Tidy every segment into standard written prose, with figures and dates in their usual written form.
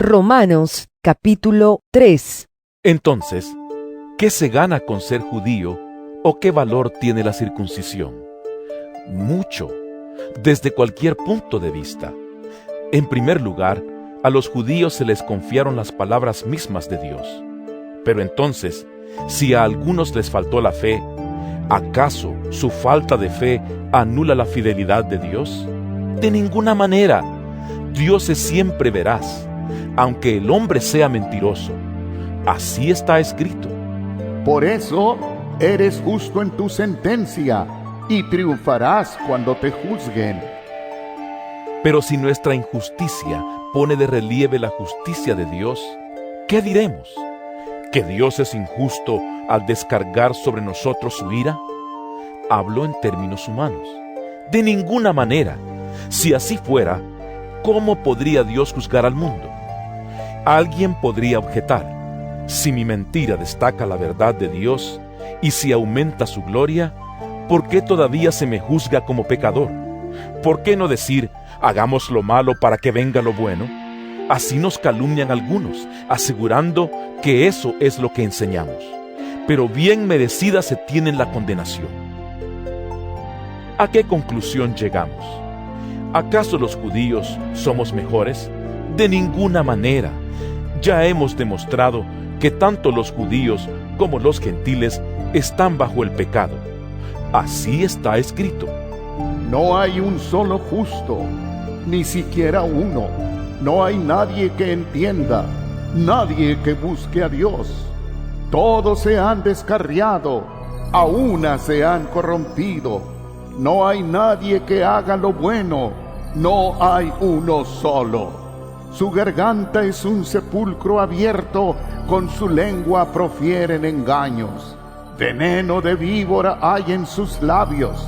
Romanos capítulo 3. Entonces, ¿qué se gana con ser judío o qué valor tiene la circuncisión? Mucho, desde cualquier punto de vista. En primer lugar, a los judíos se les confiaron las palabras mismas de Dios. Pero entonces, si a algunos les faltó la fe, ¿acaso su falta de fe anula la fidelidad de Dios? De ninguna manera. Dios es siempre veraz, aunque el hombre sea mentiroso. Así está escrito. Por eso eres justo en tu sentencia y triunfarás cuando te juzguen. Pero si nuestra injusticia pone de relieve la justicia de Dios, ¿qué diremos? ¿Que Dios es injusto al descargar sobre nosotros su ira? Hablo en términos humanos. De ninguna manera. Si así fuera, ¿cómo podría Dios juzgar al mundo? Alguien podría objetar: si mi mentira destaca la verdad de Dios y si aumenta su gloria, ¿por qué todavía se me juzga como pecador? ¿Por qué no decir: hagamos lo malo para que venga lo bueno? Así nos calumnian algunos, asegurando que eso es lo que enseñamos. Pero bien merecida se tiene la condenación. ¿A qué conclusión llegamos? ¿Acaso los judíos somos mejores? De ninguna manera. Ya hemos demostrado que tanto los judíos como los gentiles están bajo el pecado. Así está escrito. No hay un solo justo, ni siquiera uno. No hay nadie que entienda, nadie que busque a Dios. Todos se han descarriado, a una se han corrompido. No hay nadie que haga lo bueno, no hay uno solo. Su garganta es un sepulcro abierto, con su lengua profieren engaños. Veneno de víbora hay en sus labios,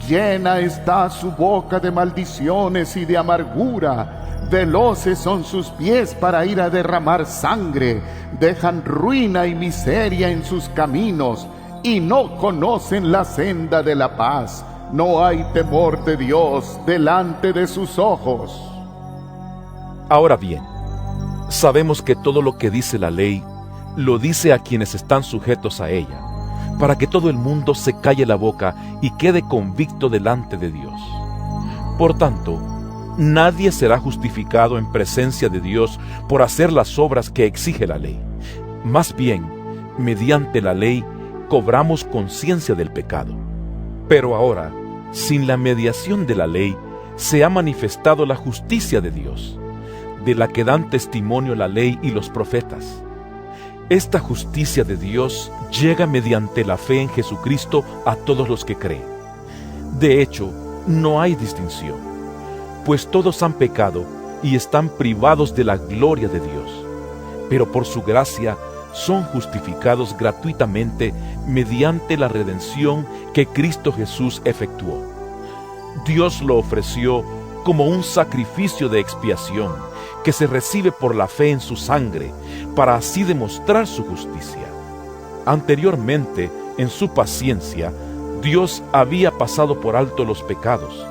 llena está su boca de maldiciones y de amargura. Veloces son sus pies para ir a derramar sangre, dejan ruina y miseria en sus caminos, y no conocen la senda de la paz. No hay temor de Dios delante de sus ojos. Ahora bien, sabemos que todo lo que dice la ley, lo dice a quienes están sujetos a ella, para que todo el mundo se calle la boca y quede convicto delante de Dios. Por tanto, nadie será justificado en presencia de Dios por hacer las obras que exige la ley. Más bien, mediante la ley, cobramos conciencia del pecado. Pero ahora, sin la mediación de la ley, se ha manifestado la justicia de Dios, de la que dan testimonio la ley y los profetas. Esta justicia de Dios llega mediante la fe en Jesucristo a todos los que creen. De hecho, no hay distinción, pues todos han pecado y están privados de la gloria de Dios, pero por su gracia son justificados gratuitamente mediante la redención que Cristo Jesús efectuó. Dios lo ofreció como un sacrificio de expiación que se recibe por la fe en su sangre, para así demostrar su justicia. Anteriormente, en su paciencia, Dios había pasado por alto los pecados,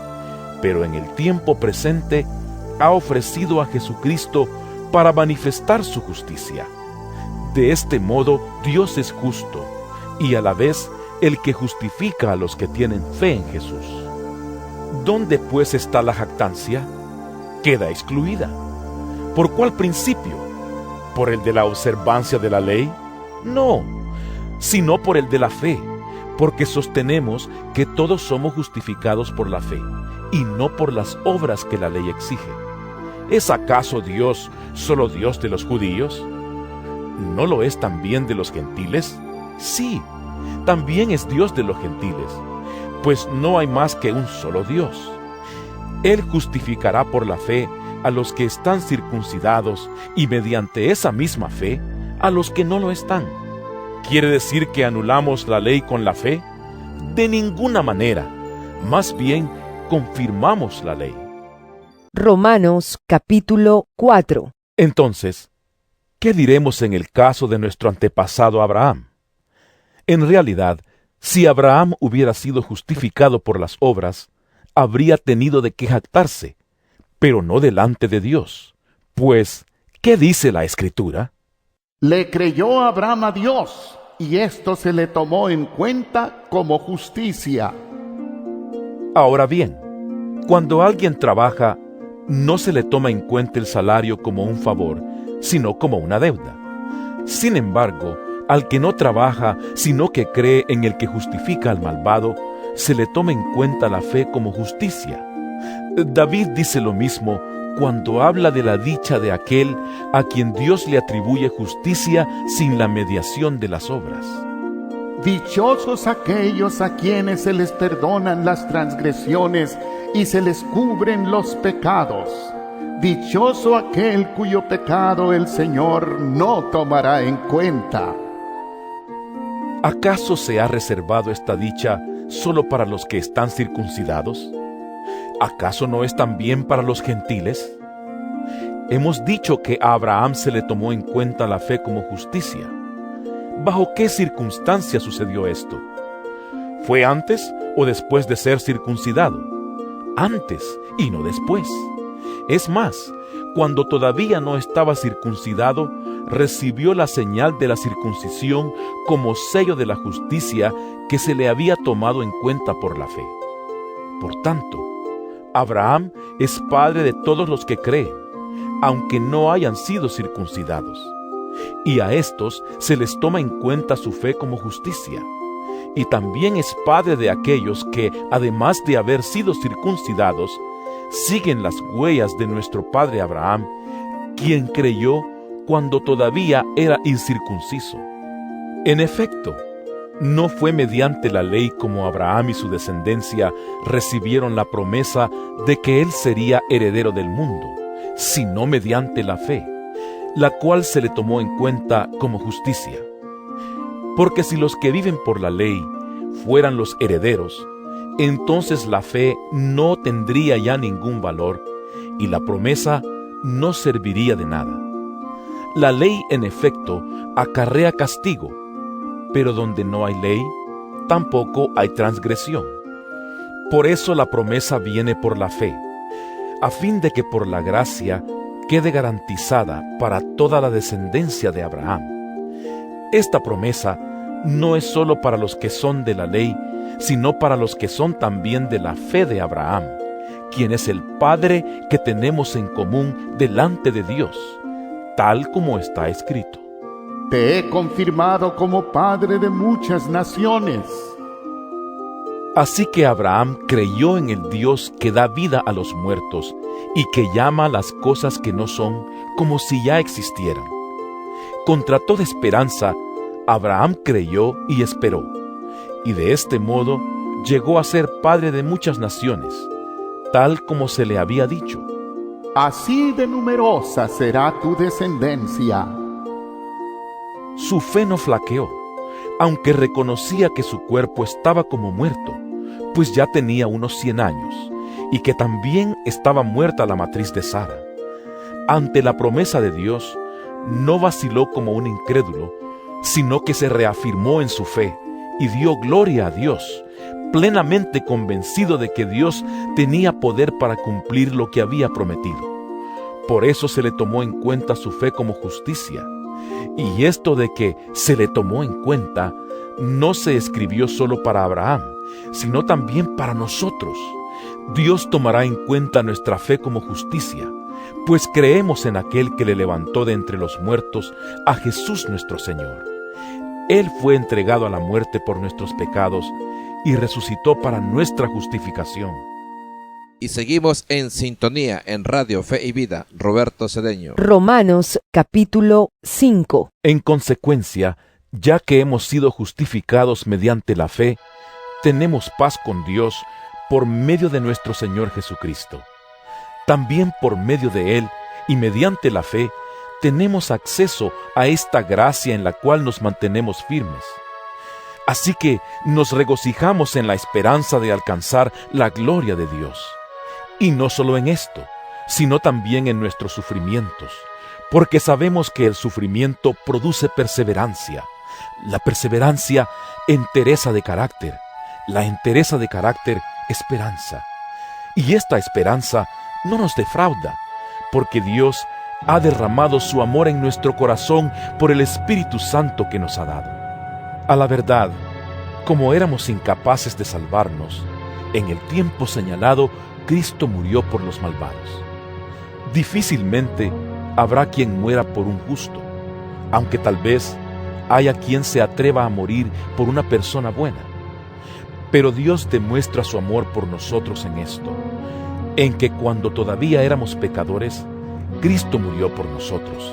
pero en el tiempo presente ha ofrecido a Jesucristo para manifestar su justicia. De este modo, Dios es justo y a la vez el que justifica a los que tienen fe en Jesús. ¿Dónde pues está la jactancia? Queda excluida. ¿Por cuál principio? ¿Por el de la observancia de la ley? No, sino por el de la fe, porque sostenemos que todos somos justificados por la fe, y no por las obras que la ley exige. ¿Es acaso Dios solo Dios de los judíos? ¿No lo es también de los gentiles? Sí, también es Dios de los gentiles, pues no hay más que un solo Dios. Él justificará por la fe a los que están circuncidados y mediante esa misma fe a los que no lo están. ¿Quiere decir que anulamos la ley con la fe? De ninguna manera, más bien confirmamos la ley. Romanos capítulo 4. Entonces, ¿qué diremos en el caso de nuestro antepasado Abraham? En realidad, si Abraham hubiera sido justificado por las obras, habría tenido de qué jactarse, pero no delante de Dios, pues ¿Qué dice la Escritura? Le creyó Abraham a Dios, y esto se le tomó en cuenta como justicia. Ahora bien, cuando alguien trabaja, no se le toma en cuenta el salario como un favor, sino como una deuda. Sin embargo, al que no trabaja, sino que cree en el que justifica al malvado, se le toma en cuenta la fe como justicia. David dice lo mismo cuando habla de la dicha de aquel a quien Dios le atribuye justicia sin la mediación de las obras. Dichosos aquellos a quienes se les perdonan las transgresiones y se les cubren los pecados. Dichoso aquel cuyo pecado el Señor no tomará en cuenta. ¿Acaso se ha reservado esta dicha solo para los que están circuncidados? ¿Acaso no es también para los gentiles? Hemos dicho que a Abraham se le tomó en cuenta la fe como justicia. ¿Bajo qué circunstancia sucedió esto? ¿Fue antes o después de ser circuncidado? Antes y no después. Es más, cuando todavía no estaba circuncidado, recibió la señal de la circuncisión como sello de la justicia que se le había tomado en cuenta por la fe. Por tanto, Abraham es padre de todos los que creen, aunque no hayan sido circuncidados. Y a estos se les toma en cuenta su fe como justicia. Y también es padre de aquellos que, además de haber sido circuncidados, siguen las huellas de nuestro padre Abraham, quien creyó cuando todavía era incircunciso. En efecto, no fue mediante la ley como Abraham y su descendencia recibieron la promesa de que él sería heredero del mundo, sino mediante la fe, la cual se le tomó en cuenta como justicia. Porque si los que viven por la ley fueran los herederos, entonces la fe no tendría ya ningún valor y la promesa no serviría de nada. La ley, en efecto, acarrea castigo, pero donde no hay ley, tampoco hay transgresión. Por eso la promesa viene por la fe, a fin de que por la gracia quede garantizada para toda la descendencia de Abraham. Esta promesa no es sólo para los que son de la ley, sino para los que son también de la fe de Abraham, quien es el Padre que tenemos en común delante de Dios, tal como está escrito. Te he confirmado como padre de muchas naciones. Así que Abraham creyó en el Dios que da vida a los muertos y que llama las cosas que no son como si ya existieran. Contra toda esperanza, Abraham creyó y esperó, y de este modo llegó a ser padre de muchas naciones, tal como se le había dicho. Así de numerosa será tu descendencia. Su fe no flaqueó, aunque reconocía que su cuerpo estaba como muerto, pues ya tenía unos 100 años, y que también estaba muerta la matriz de Sara. Ante la promesa de Dios, no vaciló como un incrédulo, sino que se reafirmó en su fe y dio gloria a Dios, plenamente convencido de que Dios tenía poder para cumplir lo que había prometido. Por eso se le tomó en cuenta su fe como justicia. Y esto de que se le tomó en cuenta no se escribió solo para Abraham, sino también para nosotros. Dios tomará en cuenta nuestra fe como justicia, pues creemos en aquel que le levantó de entre los muertos, a Jesús nuestro Señor. Él fue entregado a la muerte por nuestros pecados y resucitó para nuestra justificación. Y seguimos en sintonía en Radio Fe y Vida. Roberto Cedeño. Romanos capítulo 5. En consecuencia, ya que hemos sido justificados mediante la fe, tenemos paz con Dios por medio de nuestro Señor Jesucristo. También por medio de Él y mediante la fe, tenemos acceso a esta gracia en la cual nos mantenemos firmes. Así que nos regocijamos en la esperanza de alcanzar la gloria de Dios. Y no solo en esto, sino también en nuestros sufrimientos, porque sabemos que el sufrimiento produce perseverancia, la perseverancia, entereza de carácter, la entereza de carácter, esperanza. Y esta esperanza no nos defrauda, porque Dios ha derramado su amor en nuestro corazón por el Espíritu Santo que nos ha dado. A la verdad, como éramos incapaces de salvarnos, en el tiempo señalado, Cristo murió por los malvados. Difícilmente habrá quien muera por un justo, aunque tal vez haya quien se atreva a morir por una persona buena. Pero Dios demuestra su amor por nosotros en esto, en que cuando todavía éramos pecadores, Cristo murió por nosotros.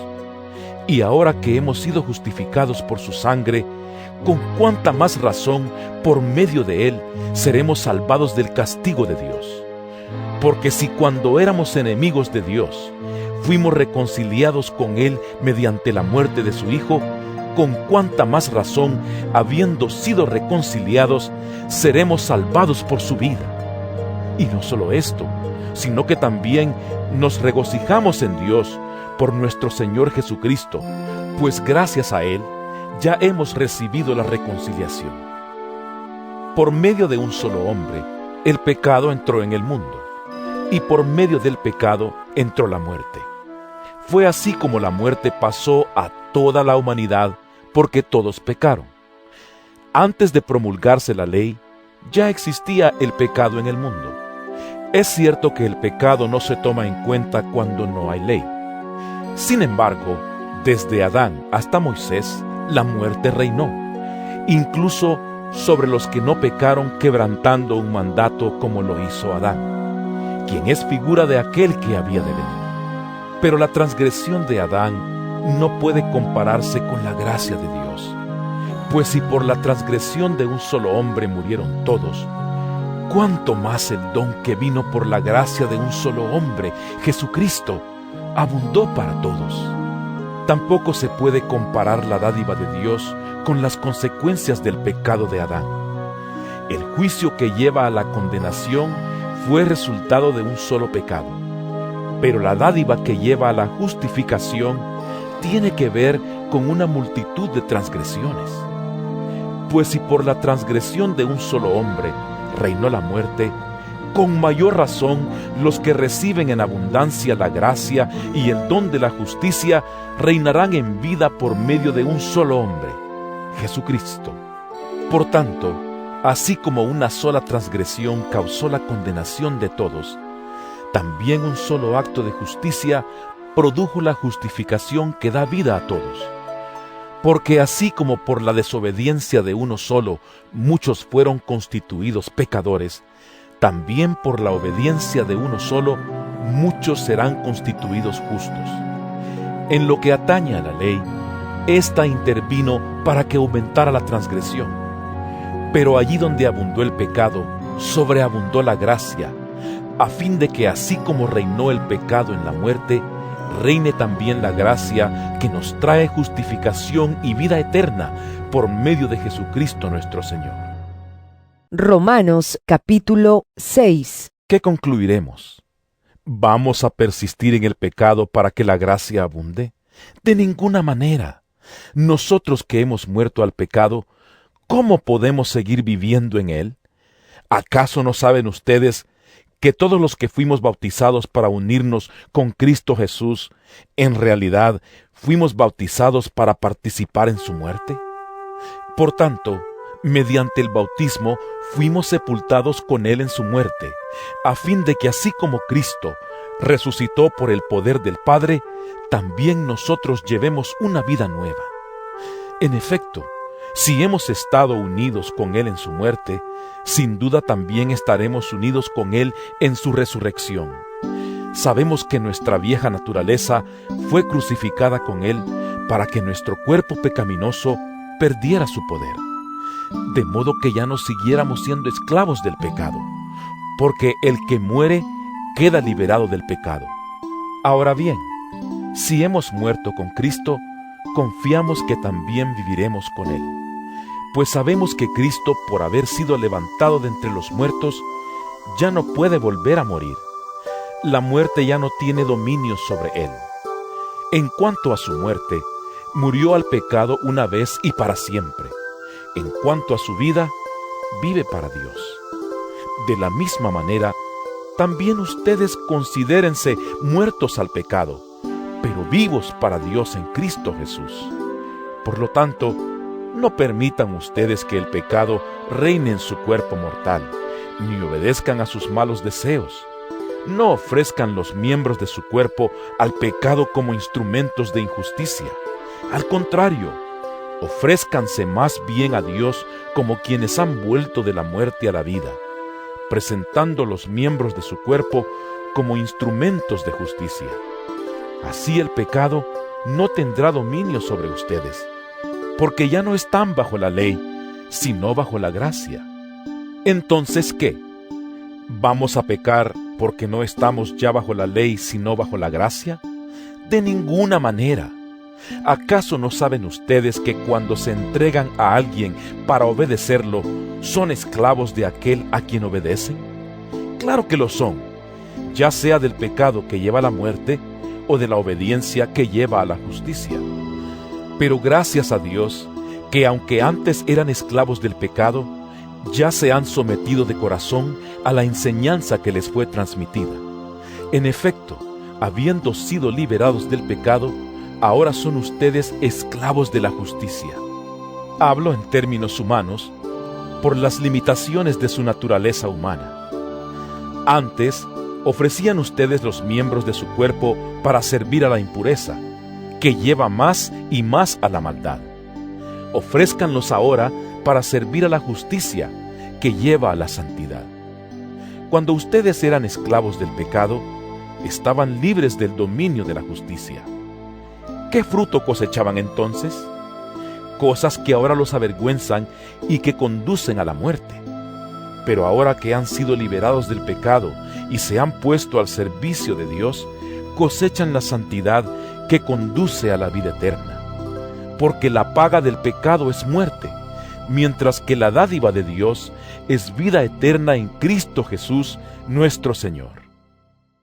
Y ahora que hemos sido justificados por su sangre, con cuánta más razón, por medio de él, seremos salvados del castigo de Dios. Porque si cuando éramos enemigos de Dios, fuimos reconciliados con él mediante la muerte de su Hijo, con cuánta más razón, habiendo sido reconciliados, seremos salvados por su vida. Y no solo esto, sino que también nos regocijamos en Dios por nuestro Señor Jesucristo, pues gracias a él ya hemos recibido la reconciliación. Por medio de un solo hombre, el pecado entró en el mundo, y por medio del pecado entró la muerte. Fue así como la muerte pasó a toda la humanidad, porque todos pecaron. Antes de promulgarse la ley, ya existía el pecado en el mundo. Es cierto que el pecado no se toma en cuenta cuando no hay ley. Sin embargo, desde Adán hasta Moisés, la muerte reinó, incluso sobre los que no pecaron quebrantando un mandato como lo hizo Adán, quien es figura de aquel que había de venir. Pero la transgresión de Adán no puede compararse con la gracia de Dios, pues si por la transgresión de un solo hombre murieron todos, cuánto más el don que vino por la gracia de un solo hombre, Jesucristo, abundó para todos. Tampoco se puede comparar la dádiva de Dios con las consecuencias del pecado de Adán. El juicio que lleva a la condenación fue resultado de un solo pecado, pero la dádiva que lleva a la justificación tiene que ver con una multitud de transgresiones. Pues si por la transgresión de un solo hombre reinó la muerte, con mayor razón los que reciben en abundancia la gracia y el don de la justicia reinarán en vida por medio de un solo hombre, Jesucristo. Por tanto, así como una sola transgresión causó la condenación de todos, también un solo acto de justicia produjo la justificación que da vida a todos. Porque así como por la desobediencia de uno solo muchos fueron constituidos pecadores, también por la obediencia de uno solo muchos serán constituidos justos. En lo que atañe a la ley, ésta intervino para que aumentara la transgresión. Pero allí donde abundó el pecado, sobreabundó la gracia, a fin de que así como reinó el pecado en la muerte, reine también la gracia que nos trae justificación y vida eterna por medio de Jesucristo nuestro Señor. Romanos capítulo 6. ¿Qué concluiremos? ¿Vamos a persistir en el pecado para que la gracia abunde? De ninguna manera. Nosotros que hemos muerto al pecado, ¿cómo podemos seguir viviendo en él? ¿Acaso no saben ustedes que todos los que fuimos bautizados para unirnos con Cristo Jesús, en realidad fuimos bautizados para participar en su muerte? Por tanto, mediante el bautismo fuimos sepultados con él en su muerte, a fin de que así como Cristo resucitó por el poder del Padre, también nosotros llevemos una vida nueva. En efecto, si hemos estado unidos con él en su muerte, sin duda también estaremos unidos con él en su resurrección. Sabemos que nuestra vieja naturaleza fue crucificada con él para que nuestro cuerpo pecaminoso perdiera su poder, de modo que ya no siguiéramos siendo esclavos del pecado, porque el que muere queda liberado del pecado. Ahora bien, si hemos muerto con Cristo, confiamos que también viviremos con él. Pues sabemos que Cristo, por haber sido levantado de entre los muertos, ya no puede volver a morir. La muerte ya no tiene dominio sobre él. En cuanto a su muerte, murió al pecado una vez y para siempre. En cuanto a su vida, vive para Dios. De la misma manera, también ustedes considérense muertos al pecado, pero vivos para Dios en Cristo Jesús. Por lo tanto, no permitan ustedes que el pecado reine en su cuerpo mortal, ni obedezcan a sus malos deseos. No ofrezcan los miembros de su cuerpo al pecado como instrumentos de injusticia. Al contrario, ofrézcanse más bien a Dios como quienes han vuelto de la muerte a la vida, presentando los miembros de su cuerpo como instrumentos de justicia. Así el pecado no tendrá dominio sobre ustedes, porque ya no están bajo la ley, sino bajo la gracia. Entonces, ¿qué? ¿Vamos a pecar porque no estamos ya bajo la ley, sino bajo la gracia? De ninguna manera. ¿Acaso no saben ustedes que cuando se entregan a alguien para obedecerlo, son esclavos de aquel a quien obedecen? Claro que lo son, ya sea del pecado que lleva a la muerte o de la obediencia que lleva a la justicia. Pero gracias a Dios, que aunque antes eran esclavos del pecado, ya se han sometido de corazón a la enseñanza que les fue transmitida. En efecto, habiendo sido liberados del pecado, ahora son ustedes esclavos de la justicia. Hablo en términos humanos, por las limitaciones de su naturaleza humana. Antes, ofrecían ustedes los miembros de su cuerpo para servir a la impureza, que lleva más y más a la maldad. Ofrézcanlos ahora para servir a la justicia, que lleva a la santidad. Cuando ustedes eran esclavos del pecado, estaban libres del dominio de la justicia. ¿Qué fruto cosechaban entonces? Cosas que ahora los avergüenzan y que conducen a la muerte. Pero ahora que han sido liberados del pecado y se han puesto al servicio de Dios, cosechan la santidad que conduce a la vida eterna. Porque la paga del pecado es muerte, mientras que la dádiva de Dios es vida eterna en Cristo Jesús, nuestro Señor.